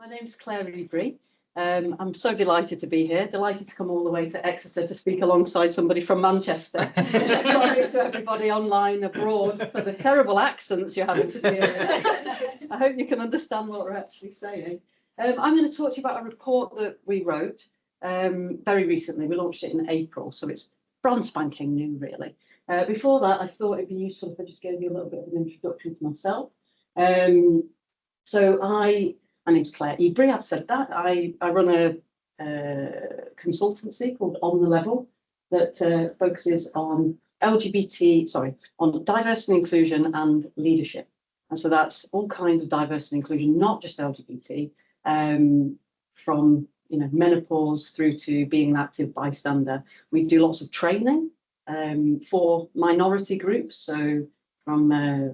My name's Claire Ebrey. I'm so delighted to be here, delighted to come all the way to Exeter to speak alongside somebody from Manchester. Sorry to everybody online abroad for the terrible accents you're having to deal with. I hope you can understand what we're actually saying. I'm going to talk to you about a report that we wrote very recently. We launched it in April, so it's brand spanking new, really. Before that, I thought it'd be useful if I just gave you a little bit of an introduction to myself. My name's Claire Ebrey, I've said that. I run a consultancy called On the Level that focuses on on diversity and inclusion and leadership. And so that's all kinds of diversity and inclusion, not just LGBT, from menopause through to being an active bystander. We do lots of training for minority groups, so from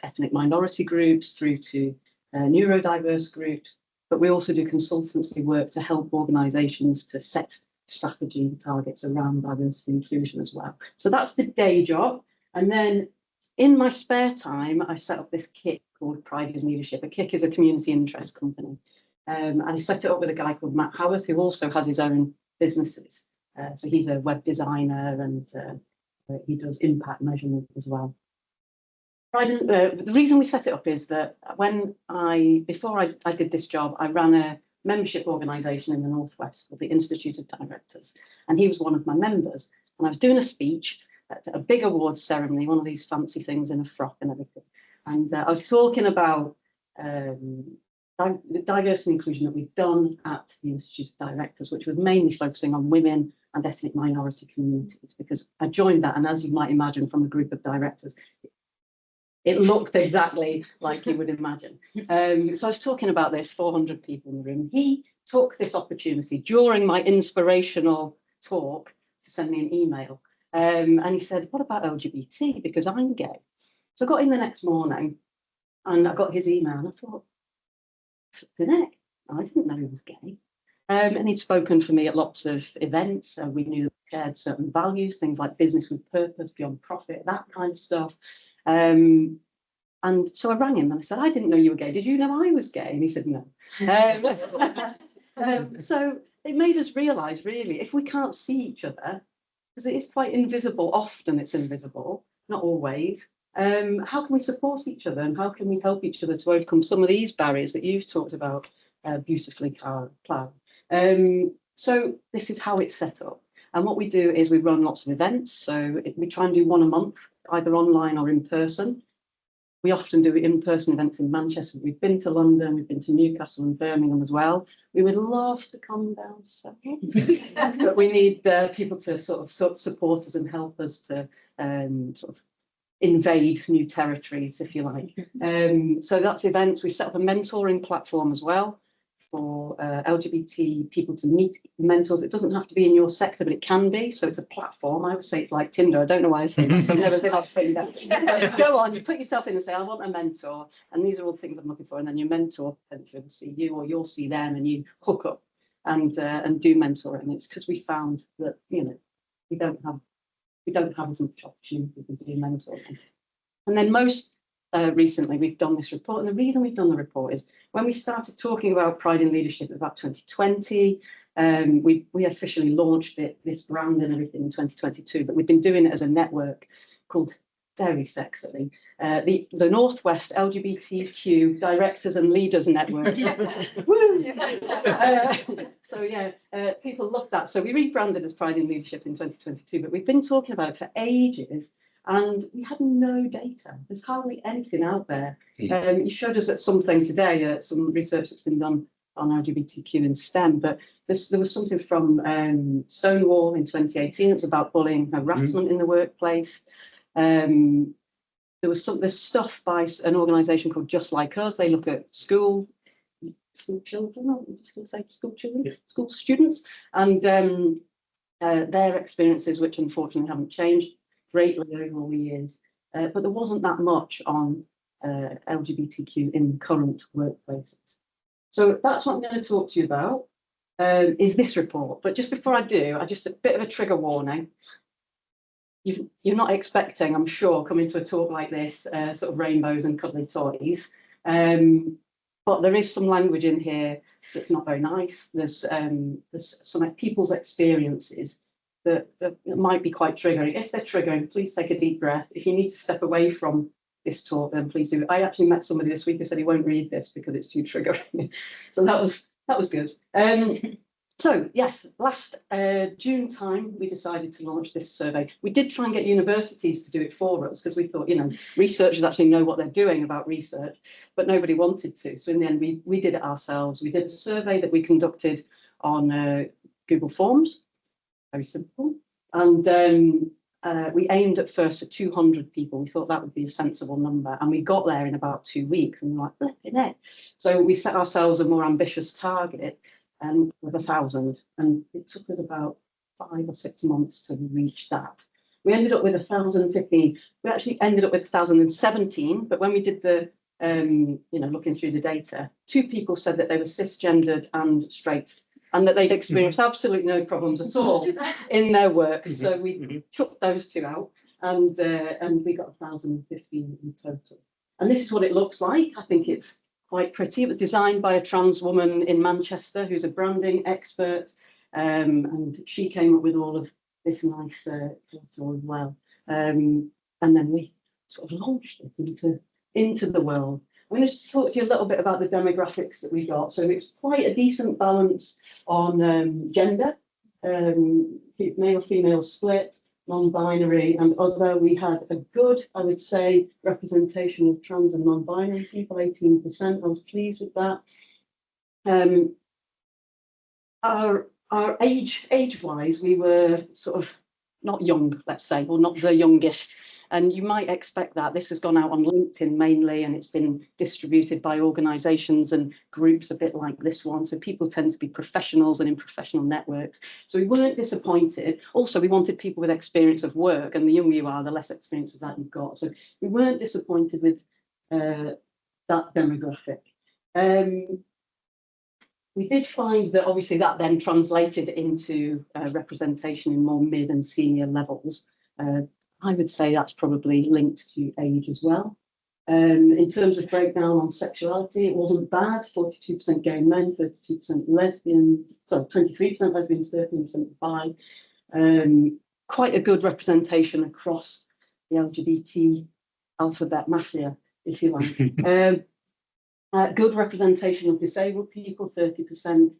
ethnic minority groups through to neurodiverse groups, but we also do consultancy work to help organisations to set strategy and targets around diversity and inclusion as well. So that's the day job. And then in my spare time, I set up this KIC called Pride in Leadership. A KIC is a community interest company. And I set it up with a guy called Matt Howarth, who also has his own businesses. So he's a web designer and he does impact measurement as well. The reason we set it up is that before I did this job, I ran a membership organisation in the Northwest called the Institute of Directors, and he was one of my members. And I was doing a speech at a big awards ceremony, one of these fancy things in a frock and everything. And I was talking about the diversity and inclusion that we've done at the Institute of Directors, which was mainly focusing on women and ethnic minority communities, because I joined that, and as you might imagine from a group of directors, it looked exactly like you would imagine. So I was talking about this, 400 people in the room. He took this opportunity during my inspirational talk to send me an email. And he said, what about LGBT? Because I'm gay. So I got in the next morning and I got his email and I thought, flipping heck, I didn't know he was gay. And he'd spoken for me at lots of events. We knew that we shared certain values, things like business with purpose, beyond profit, that kind of stuff. And so I rang him and I said, I didn't know you were gay. Did you know I was gay? And he said, no. So it made us realise, really, if we can't see each other, because it is quite invisible, often it's invisible, not always, how can we support each other and how can we help each other to overcome some of these barriers that you've talked about beautifully, Cloud? So this is how it's set up. And what we do is we run lots of events. So we try and do one a month, either online or in person. We often do in-person events in Manchester. We've been to London, we've been to Newcastle and Birmingham as well. We would love to come down south, but we need people to sort of support us and help us to sort of invade new territories, if you like. So that's events. We've set up a mentoring platform as well for LGBT people to meet mentors. It doesn't have to be in your sector, but it can be. So it's a platform. I would say it's like Tinder. I don't know why I say that. I've never been on Tinder. Go on, you put yourself in and say, I want a mentor. And these are all the things I'm looking for. And then your mentor will see you or you'll see them and you hook up and do mentoring. It's because we found that, we don't have as much opportunity to do mentoring. And then recently we've done this report, and the reason we've done the report is when we started talking about Pride in Leadership about 2020, we officially launched this brand and everything in 2022, but we've been doing it as a network called, very sexily, the Northwest LGBTQ Directors and Leaders Network. So yeah, people love that. So we rebranded as Pride in Leadership in 2022, but we've been talking about it for ages. And we had no data. There's hardly anything out there. You showed us something today, some research that's been done on LGBTQ in STEM, but there was something from Stonewall in 2018. It was about bullying and harassment in the workplace. There's stuff by an organisation called Just Like Us. They look at school children, I'm just going to say school children, school students, and their experiences, which unfortunately haven't changed greatly over all the years, but there wasn't that much on LGBTQ in current workplaces. So that's what I'm going to talk to you about, is this report. But just before I do, just a bit of a trigger warning. You're not expecting, I'm sure, coming to a talk like this, sort of rainbows and cuddly toys. but there is some language in here that's not very nice. There's some people's experiences that might be quite triggering. If they're triggering, please take a deep breath. If you need to step away from this talk, then please do. I actually met somebody this week who said he won't read this because it's too triggering. So that was good. So yes, last June time, we decided to launch this survey. We did try and get universities to do it for us because we thought, you know, researchers actually know what they're doing about research, but nobody wanted to. So in the end, we did it ourselves. We did a survey that we conducted on Google Forms, very simple. And we aimed at first for 200 people. We thought that would be a sensible number. And we got there in about 2 weeks and we were like, flipping it. So we set ourselves a more ambitious target with 1,000, and it took us about 5 or 6 months to reach that. We ended up with 1,015. We actually ended up with 1,017, but when we did the, looking through the data, 2 people said that they were cisgendered and straight, and that they'd experienced absolutely no problems at all in their work. So we took those 2 out, and we got 1,015 in total. And this is what it looks like. I think it's quite pretty. It was designed by a trans woman in Manchester who's a branding expert, and she came up with all of this nice data as well. And then we sort of launched it into the world. I'm going to talk to you a little bit about the demographics that we got. So it's quite a decent balance on gender, male-female split, non-binary and other. We had a good, I would say, representation of trans and non-binary people, 18%. I was pleased with that. Our age-wise, we were sort of not young, let's say, or not the youngest. And you might expect that. This has gone out on LinkedIn mainly, and it's been distributed by organisations and groups a bit like this one. So people tend to be professionals and in professional networks. So we weren't disappointed. Also, we wanted people with experience of work, and the younger you are, the less experience of that you've got. So we weren't disappointed with that demographic. We did find that obviously that then translated into representation in more mid and senior levels. I would say that's probably linked to age as well. In terms of breakdown on sexuality, it wasn't bad. 42% gay men, 32% lesbians, sorry, 23% lesbians, 13% bi. Quite a good representation across the LGBT alphabet mafia, if you like. Good representation of disabled people, 30%.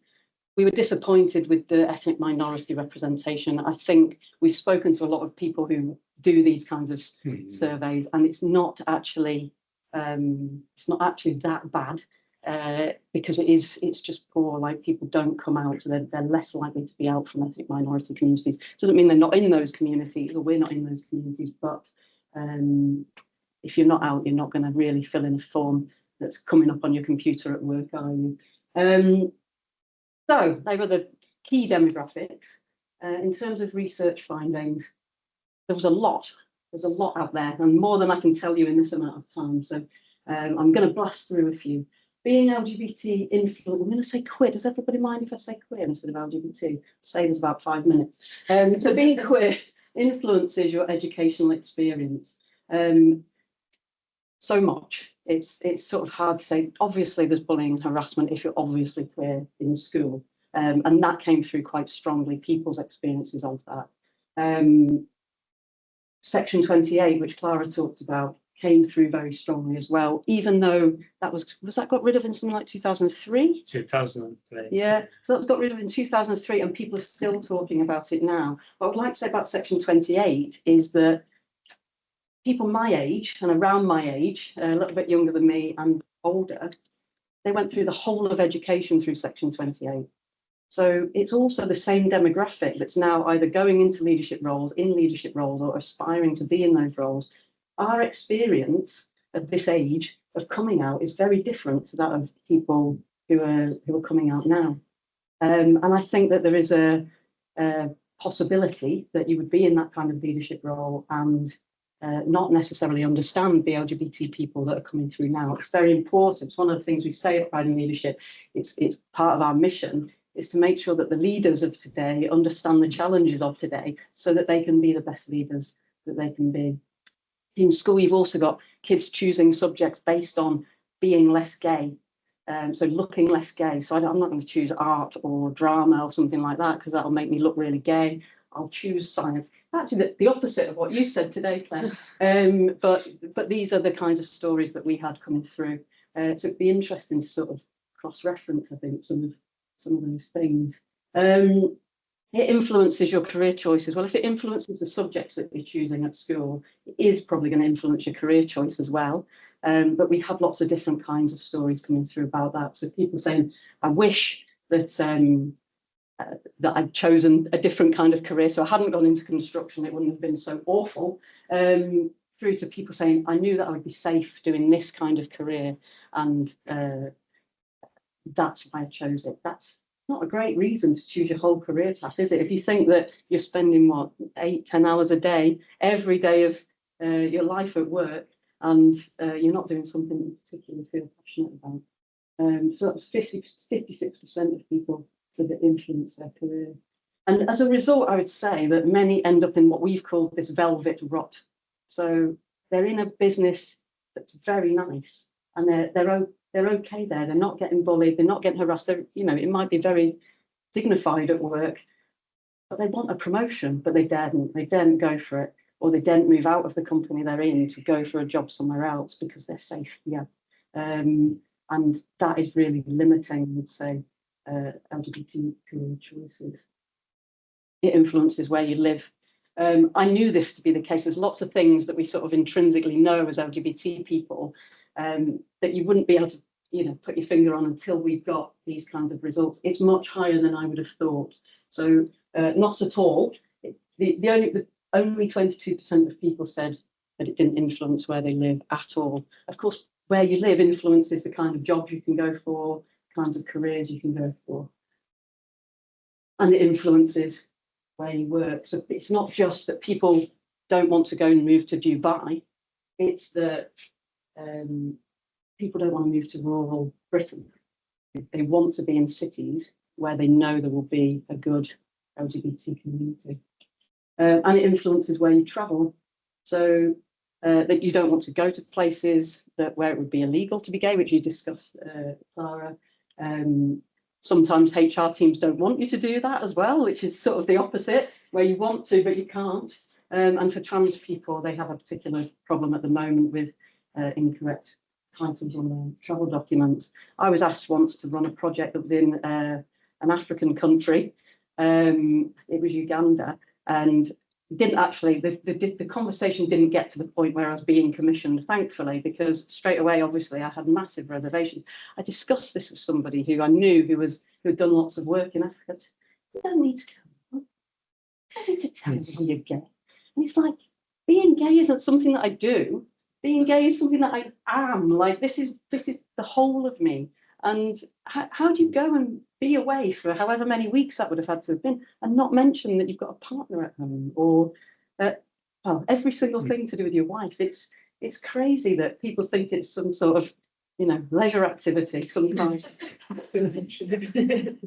We were disappointed with the ethnic minority representation. I think we've spoken to a lot of people who do these kinds of surveys, and it's not actually that bad because it's just poor. Like, people don't come out, so they're less likely to be out from ethnic minority communities. Doesn't mean they're not in those communities, or we're not in those communities, but if you're not out, you're not going to really fill in a form that's coming up on your computer at work, are you? So they were the key demographics. In terms of research findings, there was a lot. There's a lot out there, and more than I can tell you in this amount of time. So I'm going to blast through a few. Being LGBT influence, I'm going to say queer. Does everybody mind if I say queer instead of LGBT? Save us about 5 minutes. So being queer influences your educational experience. So much. It's sort of hard to say. Obviously, there's bullying and harassment if you're obviously queer in school, and that came through quite strongly. People's experiences of that. Section 28, which Clara talked about, came through very strongly as well. Even though that was that got rid of in something like 2003. 2003. Yeah, so that was got rid of in 2003, and people are still talking about it now. What I would like to say about Section 28 is that people my age and around my age, a little bit younger than me and older, they went through the whole of education through Section 28. So it's also the same demographic that's now either going into leadership roles, or aspiring to be in those roles. Our experience at this age of coming out is very different to that of people who are coming out now. And I think that there is a possibility that you would be in that kind of leadership role and not necessarily understand the LGBT people that are coming through now. It's very important. It's one of the things we say at Pride in Leadership. It's part of our mission is to make sure that the leaders of today understand the challenges of today so that they can be the best leaders that they can be. In school, you've also got kids choosing subjects based on being less gay. So looking less gay. So I'm not going to choose art or drama or something like that because that'll make me look really gay. I'll choose science. Actually, the opposite of what you said today, Claire. But these are the kinds of stories that we had coming through. So it'd be interesting to sort of cross-reference, I think, some of those things. It influences your career choices. Well, if it influences the subjects that you're choosing at school, it is probably going to influence your career choice as well. But we had lots of different kinds of stories coming through about that. So people saying, I wish that that I'd chosen a different kind of career, so I hadn't gone into construction, it wouldn't have been so awful, through to people saying, I knew that I would be safe doing this kind of career, and that's why I chose it. That's not a great reason to choose your whole career path, is it? If you think that you're spending, what, 8-10 hours a day, every day of your life at work, and you're not doing something you particularly feel passionate about. So that's 56% of people said that influence their career. And as a result, I would say that many end up in what we've called this velvet rot. So they're in a business that's very nice, and they're okay there. They're not getting bullied. They're not getting harassed. They're, you know, it might be very dignified at work, but they want a promotion, but they daren't go for it, or they daren't move out of the company they're in to go for a job somewhere else because they're safe. Yeah, and that is really limiting, I would say, LGBT career choices. It influences where you live. I knew this to be the case. There's lots of things that we sort of intrinsically know as LGBT people that you wouldn't be able to, you know, put your finger on until we've got these kinds of results. It's much higher than I would have thought. So not at all. The only 22% of people said that it didn't influence where they live at all. Of course, where you live influences the kind of jobs you can go for, kinds of careers you can go for, and it influences where you work. So it's not just that people don't want to go and move to Dubai, it's that people don't want to move to rural Britain. They want to be in cities where they know there will be a good LGBT community. And it influences where you travel. So that you don't want to go to places where it would be illegal to be gay, which you discussed, Clara. Sometimes HR teams don't want you to do that as well, which is sort of the opposite, where you want to, but you can't. And for trans people, they have a particular problem at the moment with incorrect titles on their travel documents. I was asked once to run a project that was in an African country. It was Uganda, and didn't actually, the conversation didn't get to the point where I was being commissioned, thankfully, because straight away, obviously, I had massive reservations. I discussed this with somebody who I knew who had done lots of work in Africa. You don't need to tell them. You don't need to tell them you're gay. And it's like, being gay isn't something that I do. Being gay is something that I am. Like, this is the whole of me. And how do you go and be away for however many weeks that would have had to have been, and not mention that you've got a partner at home, or well, every single thing to do with your wife? It's crazy that people think it's some sort of, you know, leisure activity sometimes. It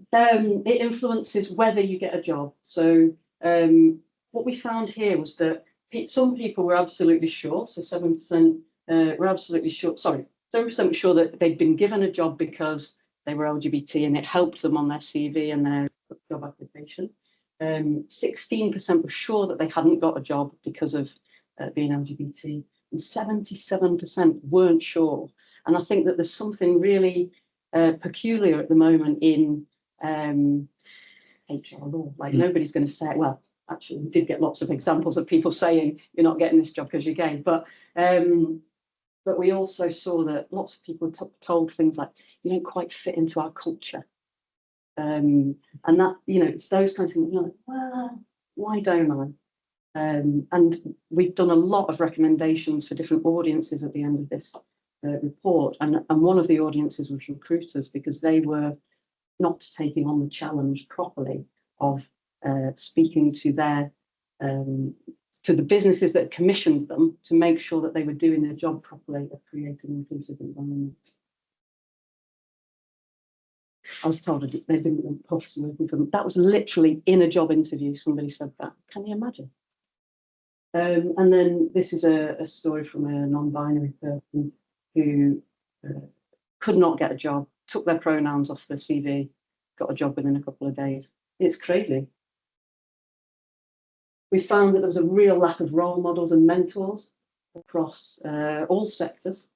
influences whether you get a job. So what we found here was that some people were absolutely sure, so 7% were absolutely sure, sorry, 7% sure that they'd been given a job because they were LGBT and it helped them on their CV and their job application. 16% were sure that they hadn't got a job because of being LGBT, and 77% weren't sure. And I think that there's something really peculiar at the moment in HR law. Like, nobody's going to say, well, actually, we did get lots of examples of people saying you're not getting this job because you're gay, but we also saw that lots of people told things like, you don't quite fit into our culture. And that, you know, it's those kinds of things, you're like, well, why don't I? And we've done a lot of recommendations for different audiences at the end of this report. And one of the audiences was recruiters, because they were not taking on the challenge properly of speaking to their to the businesses that commissioned them to make sure that they were doing their job properly of creating inclusive environments. I was told they didn't want puffs working for them. That was literally in a job interview. Somebody said that. Can you imagine? And then this is a story from a non-binary person who could not get a job took their pronouns off their CV, got a job within a couple of days. It's crazy. We found that there was a real lack of role models and mentors across all sectors.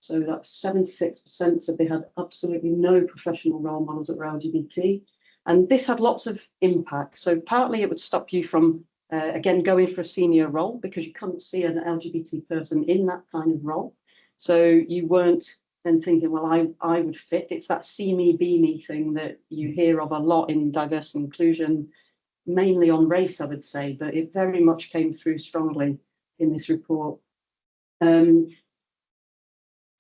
So that's 76% said they had absolutely no professional role models that were LGBT. And this had lots of impact. So partly it would stop you from, again, going for a senior role because you couldn't see an LGBT person in that kind of role. So you weren't then thinking, well, I would fit. It's that see me, be me thing that you hear of a lot in diversity and inclusion, mainly on race, I would say, but it very much came through strongly in this report.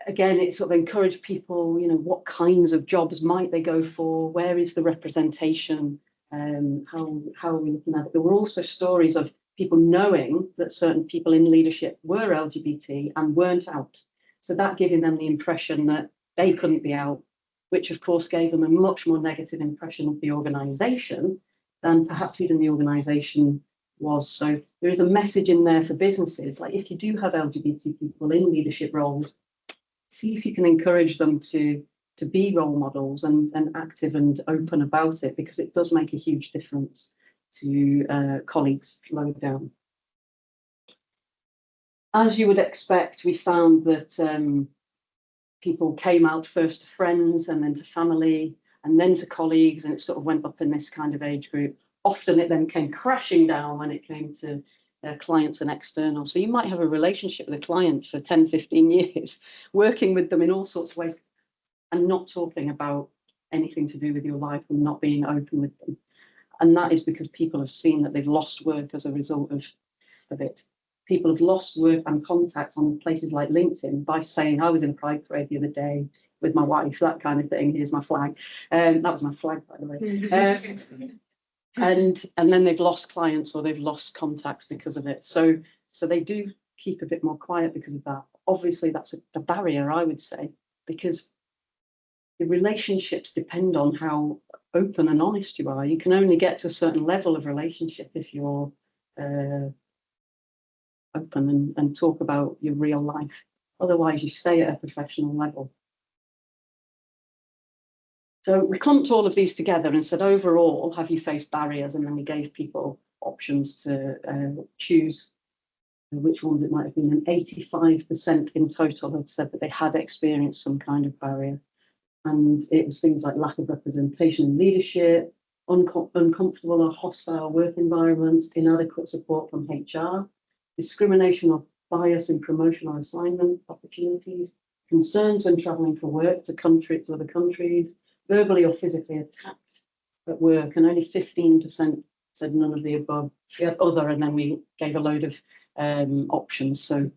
Again, it sort of encouraged people, you know, what kinds of jobs might they go for? Where is the representation? How are we looking at it? There were also stories of people knowing that certain people in leadership were LGBT and weren't out. So that giving them the impression that they couldn't be out, which of course gave them a much more negative impression of the organisation than perhaps even the organisation was. So there is a message in there for businesses, like if you do have LGBT people in leadership roles, see if you can encourage them to be role models and active and open about it, because it does make a huge difference to colleagues lower down. As you would expect, we found that people came out first to friends and then to family and then to colleagues, and it sort of went up in this kind of age group. Often it then came crashing down when it came to clients and external. So you might have a relationship with a client for 10, 15 years, working with them in all sorts of ways and not talking about anything to do with your life and not being open with them. And that is because people have seen that they've lost work as a result of it. People have lost work and contacts on places like LinkedIn by saying, I was in a pride parade the other day with my wife, that kind of thing. Here's my flag. That was my flag, by the way. And then they've lost clients or they've lost contacts because of it. So they do keep a bit more quiet because of that. Obviously, that's a barrier, I would say, because the relationships depend on how open and honest you are. You can only get to a certain level of relationship if you're open and talk about your real life. Otherwise, you stay at a professional level. So we clumped all of these together and said, overall, have you faced barriers? And then we gave people options to choose which ones it might have been. And 85% in total had said that they had experienced some kind of barrier. And it was things like lack of representation in leadership, uncomfortable or hostile work environments, inadequate support from HR, discrimination or bias in promotion or assignment opportunities, concerns when travelling for work to other countries, verbally or physically attacked at work, and only 15% said none of the above. We had other, and then we gave a load of options, so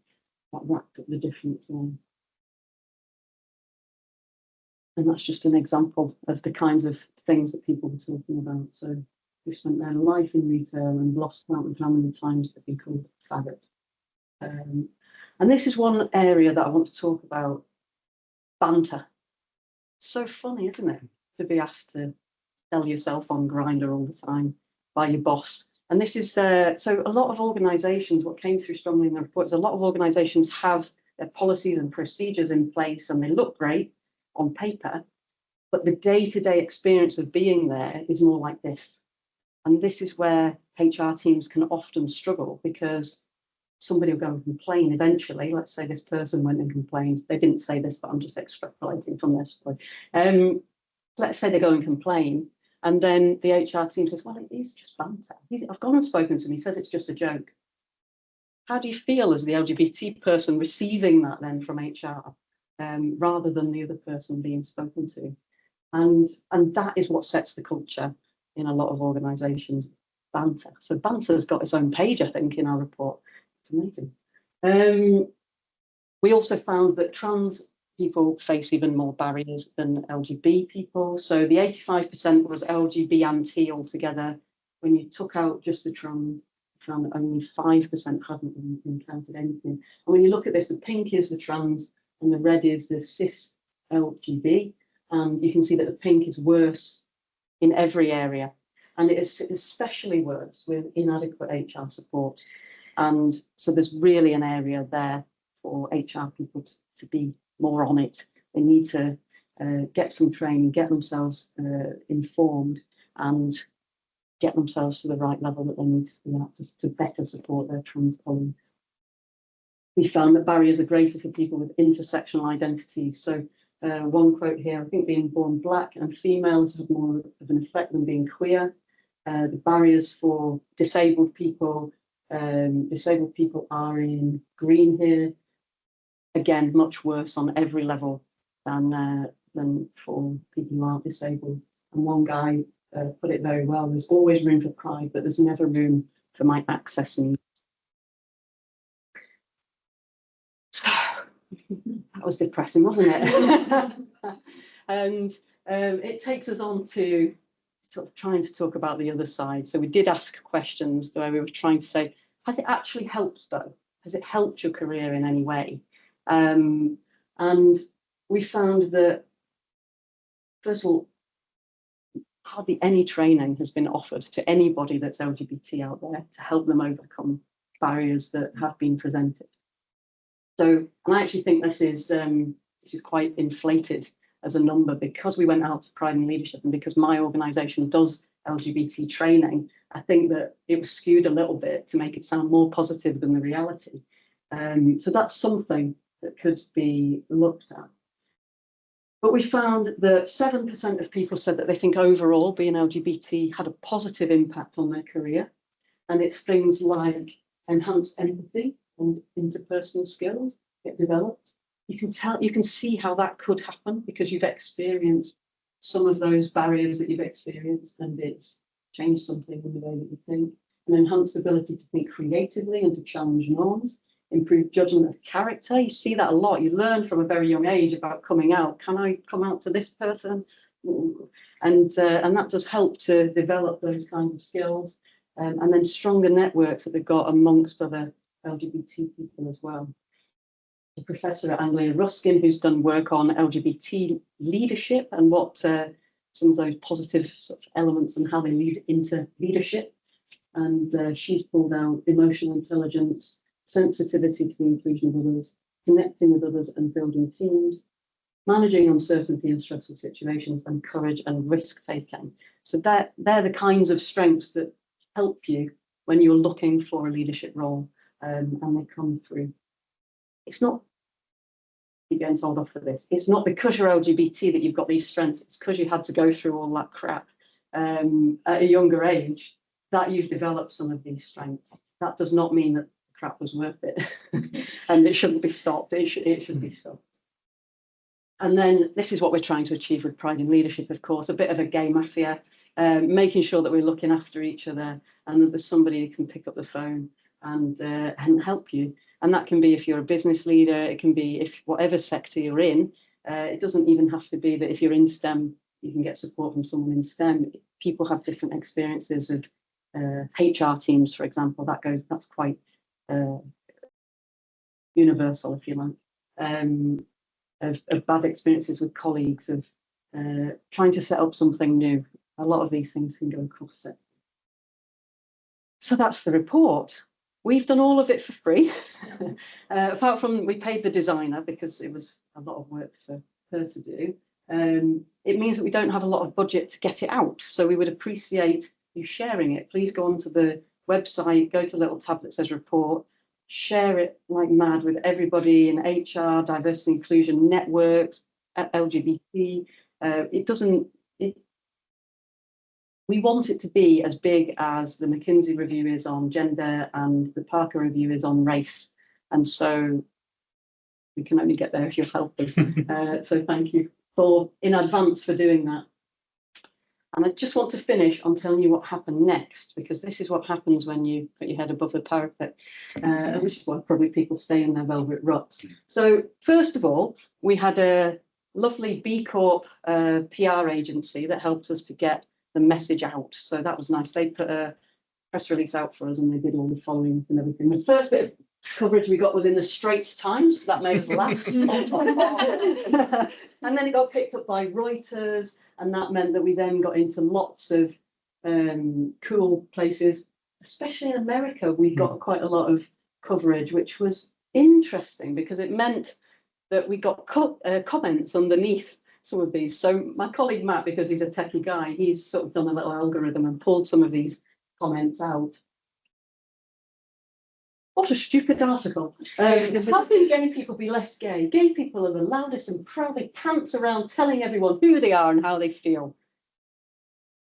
that wrapped up the difference there. And that's just an example of the kinds of things that people were talking about. So we've spent their life in retail and lost count of how many times they've been called faggot. And this is one area that I want to talk about, banter. It's so funny, isn't it, to be asked to sell yourself on Grindr all the time by your boss. And this is, so a lot of organisations, what came through strongly in the report is a lot of organisations have their policies and procedures in place and they look great on paper, but the day-to-day experience of being there is more like this. And this is where HR teams can often struggle, because somebody will go and complain eventually. Let's say this person went and complained. They didn't say this, but I'm just extrapolating from their story. Let's say they go and complain, and then the HR team says, well, it is just banter. I've gone and spoken to him. He says it's just a joke. How do you feel as the LGBT person receiving that then from HR, rather than the other person being spoken to? And that is what sets the culture in a lot of organisations, banter. So banter's got its own page, I think, in our report. It's amazing. We also found that trans people face even more barriers than LGB people. So the 85% was LGB and T altogether. When you took out just the trans, found that only 5% hadn't encountered anything. And when you look at this, the pink is the trans and the red is the cis LGB. And you can see that the pink is worse in every area. And it is especially worse with inadequate HR support. And so there's really an area there for HR people to be more on it. They need to get some training, get themselves informed, and get themselves to the right level that they need to be at to better support their trans colleagues. We found that barriers are greater for people with intersectional identities. So one quote here, I think being born black and females have more of an effect than being queer. The barriers for disabled people are in green here. Again, much worse on every level than for people who aren't disabled. And one guy put it very well, there's always room for pride, but there's never room for my access needs. That was depressing, wasn't it? And it takes us on to sort of trying to talk about the other side. So we did ask questions where we were trying to say, has it actually helped though? Has it helped your career in any way? And we found that, first of all, hardly any training has been offered to anybody that's LGBT out there to help them overcome barriers that have been presented. So, and I actually think this is quite inflated as a number because we went out to Pride in Leadership and because my organisation does LGBT training. I think that it was skewed a little bit to make it sound more positive than the reality. So that's something that could be looked at. But we found that 7% of people said that they think overall being LGBT had a positive impact on their career. And it's things like enhanced empathy and interpersonal skills get developed. You can see how that could happen because you've experienced some of those barriers that you've experienced, and it's changed something in the way that you think. An enhanced ability to think creatively and to challenge norms, improved judgment of character. You see that a lot. You learn from a very young age about coming out. Can I come out to this person? And that does help to develop those kinds of skills. And then stronger networks that they've got amongst other LGBT people as well. The professor at Anglia Ruskin, who's done work on LGBT leadership and what some of those positive sort of elements and how they lead into leadership. And she's pulled out emotional intelligence, sensitivity to the inclusion of others, connecting with others and building teams, managing uncertainty in stressful situations, and courage and risk-taking. So they're the kinds of strengths that help you when you're looking for a leadership role, and they come through. It's not, you're getting told off for this, it's not because you're LGBT that you've got these strengths, it's because you had to go through all that crap at a younger age that you've developed some of these strengths. That does not mean that crap was worth it and it shouldn't be stopped. It should be stopped. And then this is what we're trying to achieve with Pride in Leadership, of course, a bit of a gay mafia, making sure that we're looking after each other and that there's somebody who can pick up the phone and help you. And that can be if you're a business leader, it can be if whatever sector you're in. It doesn't even have to be that if you're in STEM, you can get support from someone in STEM. People have different experiences of HR teams, for example. That's quite universal, if you like, of bad experiences with colleagues, of trying to set up something new. A lot of these things can go across it. So that's the report. We've done all of it for free, apart from we paid the designer because it was a lot of work for her to do. It means that we don't have a lot of budget to get it out. So we would appreciate you sharing it. Please go onto the website, go to the little tab that says report, share it like mad with everybody in HR, diversity inclusion networks, LGBT. We want it to be as big as the McKinsey review is on gender and the Parker review is on race. And so we can only get there if you help us. So thank you in advance for doing that. And I just want to finish on telling you what happened next, because this is what happens when you put your head above the parapet, which is why probably people stay in their velvet ruts. So first of all, we had a lovely B Corp PR agency that helped us to get the message out. So that was nice. They put a press release out for us and they did all the following and everything. The first bit of coverage we got was in the Straits Times. That made us laugh. And then it got picked up by Reuters, and that meant that we then got into lots of cool places, especially in America. We got quite a lot of coverage, which was interesting because it meant that we got comments underneath some of these. So my colleague Matt, because he's a techie guy, he's sort of done a little algorithm and pulled some of these comments out. What a stupid article. How can gay people be less gay? Gay people are the loudest and proudly prance around telling everyone who they are and how they feel.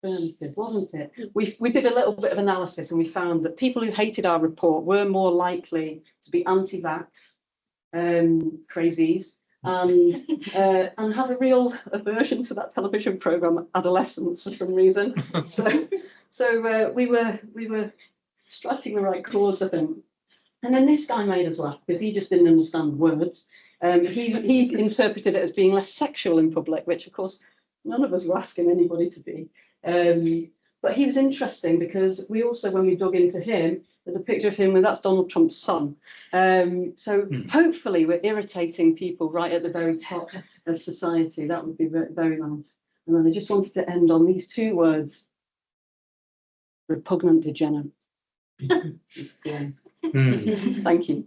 Wasn't it? We did a little bit of analysis and we found that people who hated our report were more likely to be anti-vax, crazies, and had a real aversion to that television programme Adolescence for some reason. So we were striking the right chords, I think. And then this guy made us laugh because he just didn't understand words. He interpreted it as being less sexual in public, which of course none of us were asking anybody to be. But he was interesting because we also, when we dug into him, there's a picture of him and that's Donald Trump's son. So hopefully we're irritating people right at the very top of society. That would be very, very nice. And then I just wanted to end on these two words: repugnant degenerate. Yeah. Thank you.